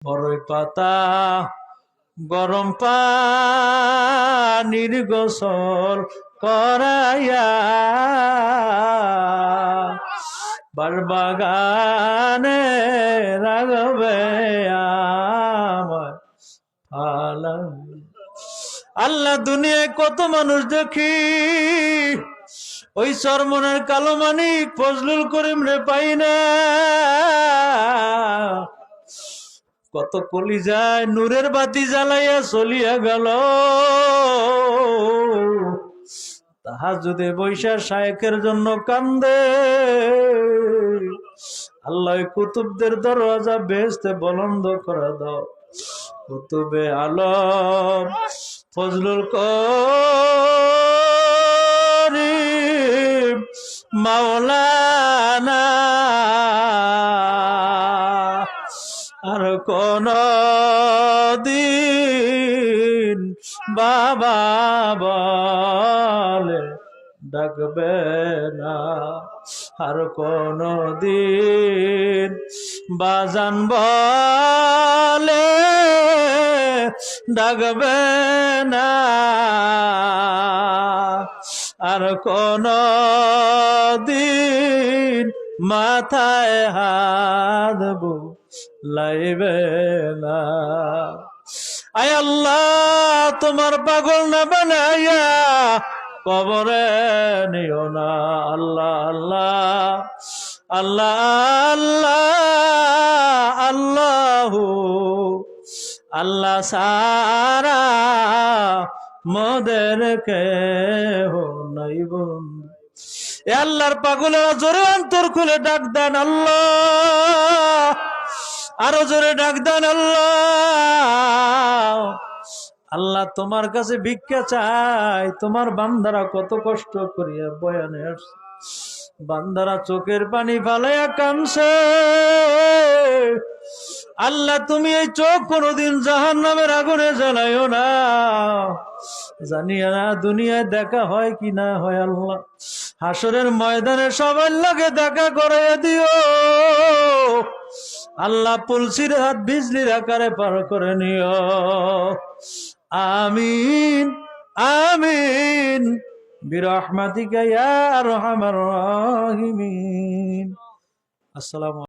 বড়ই পাতা গরম পানির গোসল করাইয়া বাগানে রাগবে আমার ফালা। আল্লাহ, দুনিয়ায় কত মানুষ দেখি, ওই চরমনের কালো মানিক ফজলুল করিম রে পাই না। কত কলিজায় নূরের বাতি জ্বালাইয়া চলিয়া গেল, তাহাজ্জুদে বৈশা শায়েখের জন্য কান্দে। আল্লাহ, কুতুবদের দরওয়াজা বেহেশতে বলন্দ করে দাও। কুতুবে আলম ফজলুল করিম মাওলানা আর কোন দিন বাবা বলে ডাকবে না, আর কোন দিন বাজান বলে ডাকবে না, আর কোন দিন মাথায় হাত লাইবে না। আয় আল্লাহ, তোমার পাগল না বানাইয়া কবরে নিও না। আল্লাহ আল্লাহ আল্লাহ আল্লাহ আল্লাহ সারা মোদের কেহ নাই বন্ধু। এ আল্লাহর পাগলেরা জোরে অন্তর খুলে ডাক দেন আল্লাহ, আরো জোরে ডাক দেন আল্লাহ। আল্লাহ, তোমার কাছে ভিক্ষা চাই। তোমার বান্দারা কত কষ্ট করিয়া বয়ানে আসছে, বান্দারা চোখের পানি ফালাইয়া কাঁদছে। আল্লাহ, তুমি এই চোখ কোনদিন জাহান্নামের আগুনে জ্বালাইও না। জানিয়া না দুনিয়ায় দেখা হয় কি না হয়, আল্লাহ হাসরের ময়দানে সবার লাগে দেখা করাইয়া দিও। আল্লাহ, পুলসির হাত বিজলির আকারে পার করে নিও। আমিন আমিন বিরহমাতিকা ইয়া আরহামার রাহিমিন। আসসালামু